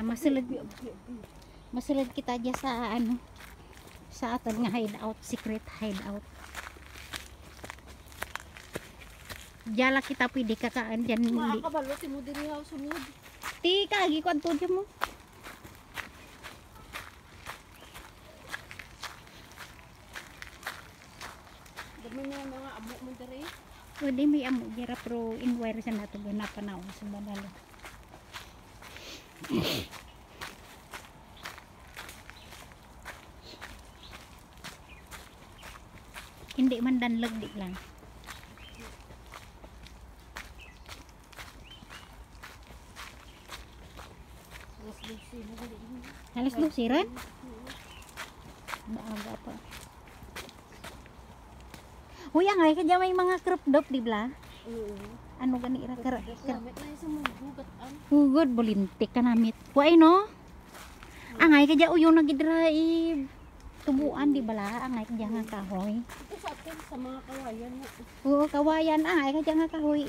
masulod kita dyan sa ano, sa aton nga hideout, secret hideout. Diyala kita pwede kakaan dyan. Makakabalo, si mo diri haw sunod. Ti, kagi ko anto dyan mo. Dami na mga amo mo diri. Pwede may amo dira pero inquire sa nato ganapan sa badalo. Hindi man danlag di lang. Halos lusiran? Baaga pa. Uy, angay ka dyan may mga crop top, di ba? Ano gani ira kara? Gamit na isang magugatan. Hugod bolintik ka namit. Kuay no? Angay ka dyan uyo nagidra tubuan di bala angay ka dyan nga kahoy. Ito sa atin sa mga kawayan na. Oo, kawayan angay ka dyan nga kahoy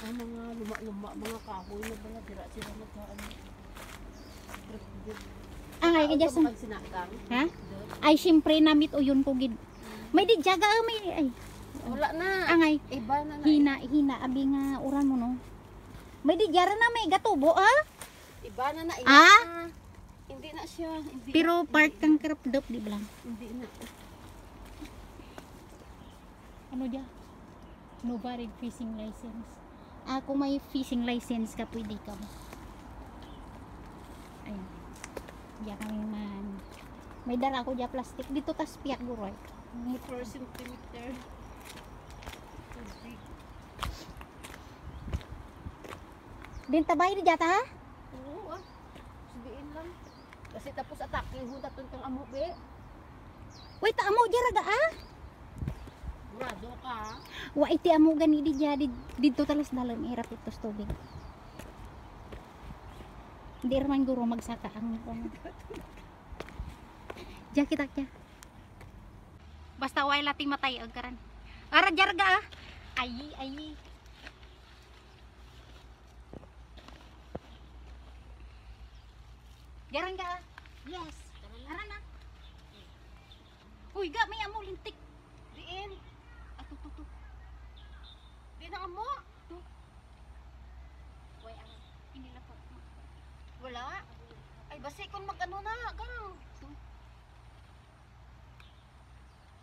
Ang mga luma-luma, mga kahoy na bala dira sila nagkaan. Angay ka dyan sa... Sinagang. Ha? Ay, siyempre namit uyon ko gid. May di jaga may ay. Wala na. Angay. Iba na na. Hina abi nga uran mo no. May di jara na may gatubo ha? Iba na na. Ah? Hindi na siya. Hindi Pero part kang crop top di ba lang? Hindi na. Ano dia? No valid fishing license. Kung may fishing license ka pwede ka. Ayun. Diya kami man. May dala ko diya plastic dito tas piyak guroy. 4 centimeter. Din tabay di jata ha? Oo ah. Sabihin lang. Kasi tapos atake hudat kang amo be. Wait, amo jara ga ah? Murado ka. Wa iti amo gani di jadi dito talas dalan irap itos tubig. Di man guro magsaka ang Diya kita kya. Basta way lating matay og karan. Ara jarga ah. Ayi. Jarang ka ah. Yes. Ara na. Uy, ga may amo lintik. Diin. Tutu. Di na amo. Way ang hindi la po. Wala. Ay basi kun magano na gang.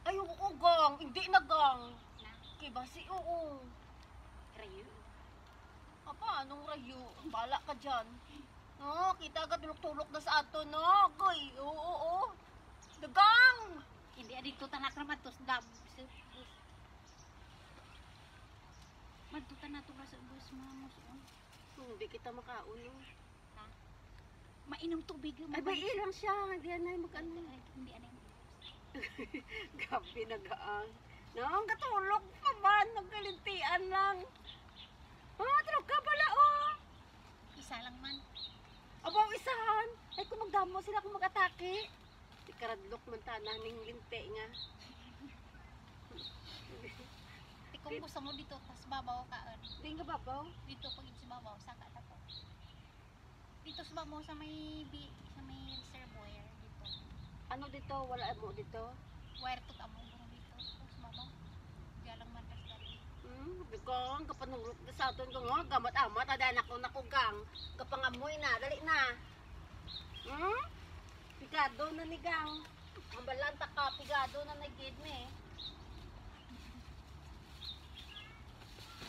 Ay oo gang, hindi na gang. Kay basi oo. Rayo. Apa anong rayo? Bala ka diyan. No, kita agad tulok na sa ato no. Goy, oo. Dagang. Hindi adito tanak ramat tos dab. Magtutan na to sa bus mo. Hindi kita makauno. Ha? Mainom tubig mo. Ay ba ilang siya, hindi na magano. Hindi anay. Gabi nagaan. Nang katulog pa ba? Nagkalintian lang. Tulog ka pala oh. Isa lang man. Abaw isahan. Ay kung magdamo sila kung mag-atake. Ikaradlok man tanah ning linti nga. Kung gusto mo dito, tas babaw ka. Di nga babaw. Dito pag sa babaw, saka na to. Dito sa babaw sa may reservoir dito. Ano dito? Wala mo dito? Wire to amo dito sa babaw. Diyan lang man tas dali. Dugong kapanulot na sa aton ko nga gamat-amat ada anak ko nakugang. Kapangamoy na, dali na. Pigado na ni gang. Ang balanta ka, pigado na nagid me.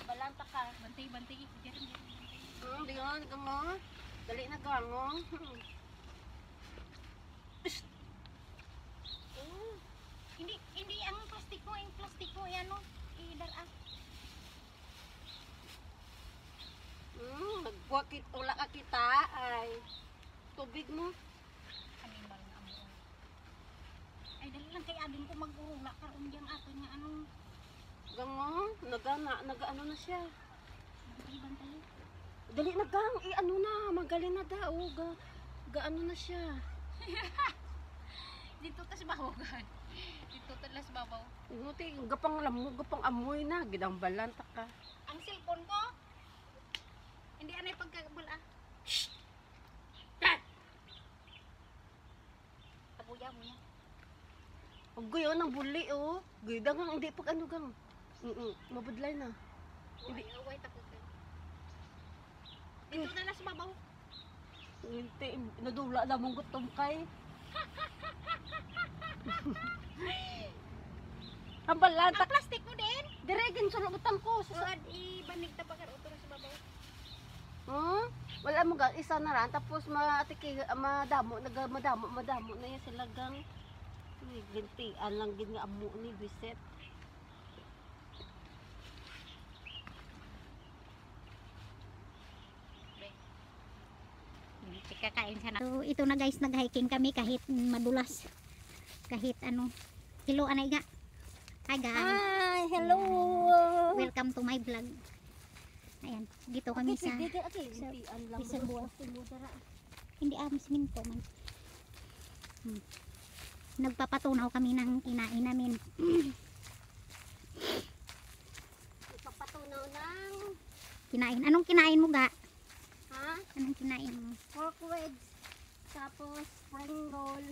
Balanta ka. Bantay. Diyan, gango. Dali na gango. Hindi ang plastic mo yan no. Idara. Nagbuwakit ula ka kita ay tubig mo. Animal nga amo. Ay dali lang kay adin ko mag-uula karon diyan ato nga anong Gango, nag-ano na siya. bantay. Dali na gang, ano na, magaling na daw. Gaano na siya. Dito tas babaw gan. Dito tas babaw. Gapang lamog, gapang amoy na. Gidang balanta ka. Ang cellphone ko. Hindi anay pagkabula. Tabuya mo yan. Ang gayon ng buli, oh. Gayda nga, hindi pag ano gang. Mabudlay na. Hindi. Away tapos. Dito na lang sa babaw. Hindi, nadula na mong gutom kay. Ang balanta. Ang plastic mo din. Diregin sa lugutan ko. Suad, ibanig tabagar uto sa babaw. Wala mo gang, isa na ran. Tapos madamo na yan sila gang. Gintian lang gin nga amo ni biset. Kakain sana. So, ito na guys, nag-hiking kami kahit madulas. Kahit ano. Hello, anay ga. Hi guys. Hi, hello. Welcome to my vlog. Ayan, dito kami sa Reservoir. hindi siminto man. Nagpapatunaw kami ng kinain namin. Nagpapatunaw ng Kinain. Anong kinain mo ga? ha? Anong kinain mo? Pork wedge. Tapos spring roll.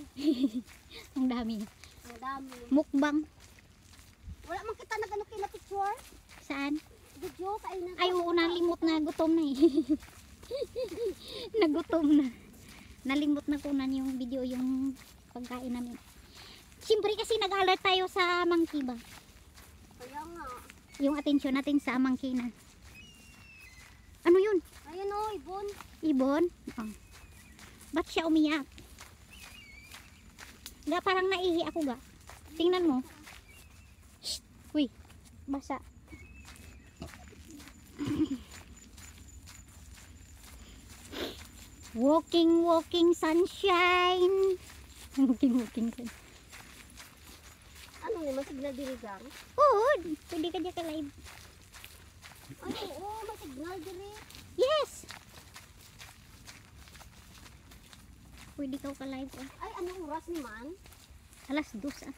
Ang dami. Ang dami. Mukbang. Wala man kita nag-ano kina picture. Saan? Video kay na. Ay, oo, nalimot na. Gutom na eh. Nagutom na. Nalimot na kunan yung video, yung pagkain namin. Siyempre kasi nag-alert tayo sa monkey ba? Kaya nga. Yung atensyon natin sa monkey na. Ano yun? Ayun o, ibon. Ibon? Oh. Ba't siya umiyak? Ga, parang naihi ako ga. Tingnan mo. Shh. Uy, basa. Walking sunshine. Walking sunshine. Ano naman signal dirigang? Oo, pwede ka dyan ka live. Ay, oo, may signal diri. Yes! Pwede ka live. Oh. Ay, anong oras ni man? Alas 2 ah.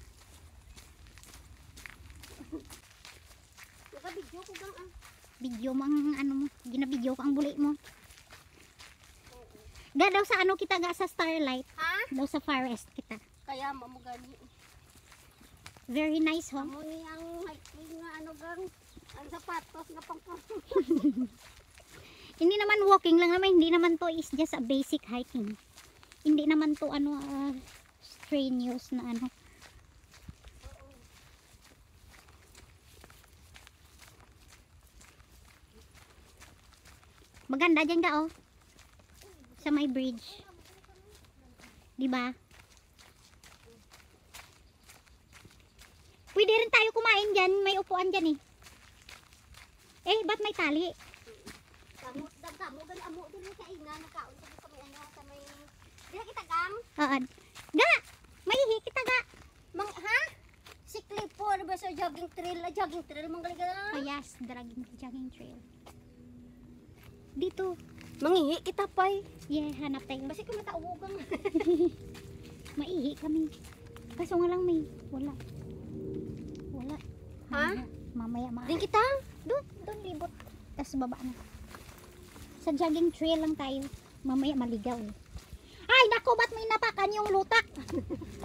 Naka-video ko gang ah. Video mo ang ano mo. Ginabidyo ko ang buli mo. Ga daw sa ano kita ga sa Starlight. Ha? Daw sa forest kita. Kaya mamugani. Very nice ho. Amo ni ang hiking nga ano gang. Ang sapatos nga pang Hindi naman walking lang naman. Hindi naman to is just a basic hiking. Hindi naman to ano strenuous na ano. Maganda dyan ka oh. Sa may bridge. Diba? Pwede rin tayo kumain dyan. May upuan dyan eh. Eh, ba't may tali? Dagamo gan amo dili sa ina nakaon sa may ano sa may dili kita gang. Ga! May ihi kita ga. Mang ha? Si Clifford ba sa jogging trail manggali gang. Oh yes, jogging trail. Dito. Mangihi kita pay. Yeah, hanap tayo. Basi ko mataugan. Maihi kami. Kaso nga lang may wala. Wala. Ha? Mamaya Din kita? Doon libot. Tapos baba na. Sa jogging trail lang tayo. Mamaya maligaw eh. Ay, naku, ba't may napakan yung lutak?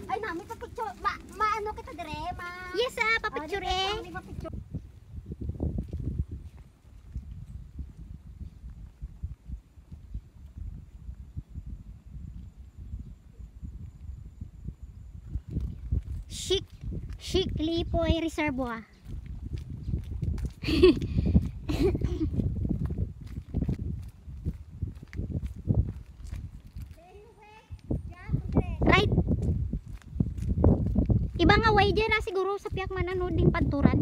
Ay nami pa picture. Maano kita dire? Yes, papicture eh. Chic Lipoy Reservoir. Right. Iba nga way dyan na siguro sa piyak man ano din panturan.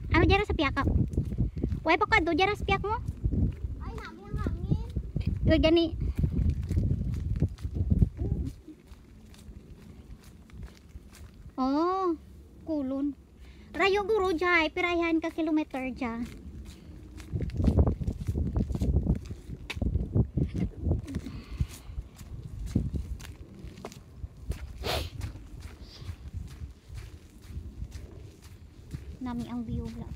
Ano dyan sa piyak ka? Way pa ka do dyan sa piyak mo? Ay nami ang hangin. Yo gani. Oh, kulon. Rayo guro jay, pirayan ka kilometer dyan. Nami ang view lang.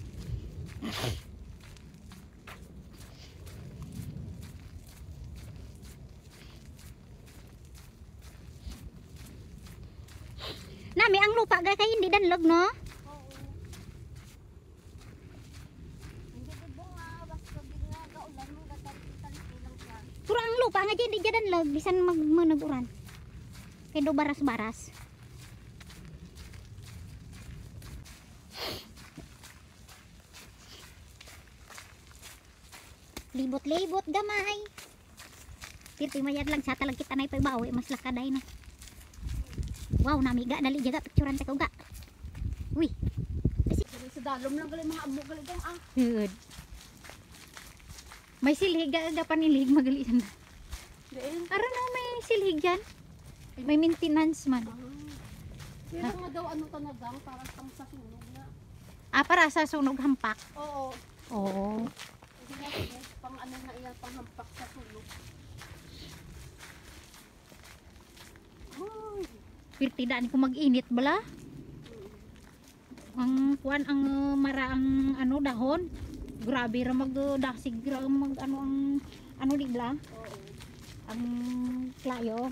Nami ang lupa ga kay hindi danlog no. Oo. Hindi ko nga basta din nga kaulan mo gatali lang siya. Pero ang lupa nga dyan, di dyan danlog bisan magmanuguran. Kay do baras-baras. Libot-libot gamay. Pirti mayad lang sa talag kita na ipaibawi mas lakaday na. Wow, namiga dali jaga picturean ta ko ga. Uy, Dali sa dalom lang gali mga amo gali dong ah. good. May silhig ga panilig magali na. Diin. Aron na may silhig yan. May maintenance man. Pero nga daw ano tanagang para sa sunog na. Ah, para sa sunog hampak. Oo. Oo. Hindi na sige, pang ano na iyan, pang hampak sa sunog. Uy. Pirti daan ko mag-init bala. Ang kuan ang maraang ano dahon. Grabe ra magdasig ra mag ano ang ano di bala. Oo. Ang klayo.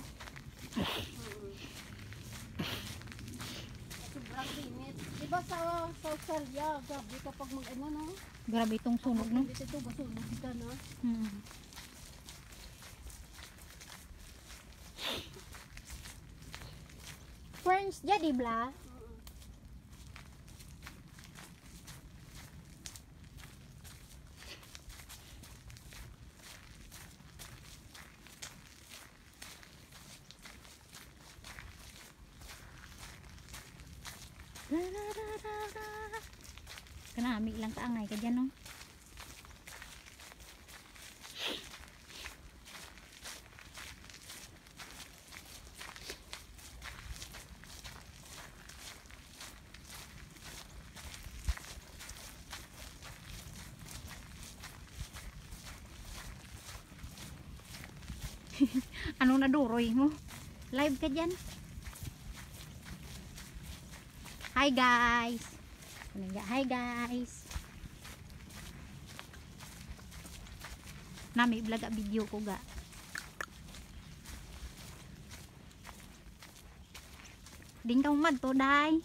Sobrang init. Diba sa Australia, gabi kapag mag ano no? Grabe itong sunog no. Dito ito, basunog ka na. Hmm. Friends, jadi bla. Kanami lang kaangay ka dyan no. Ano na duroy mo? Live ka dyan? Hi guys! Hi guys! Nami vlog video ko ga. Ding ka umad to day.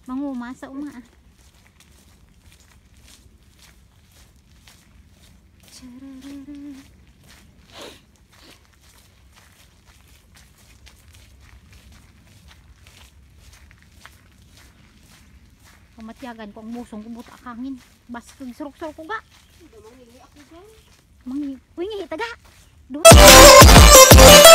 Manguma sa uma. Chararara. Kamatyagan ko ang musong ko buta kangin. Bas kag surok-surok ko ga. Hindi mangingi ako dyan. Mangi, wingi taga. Duha.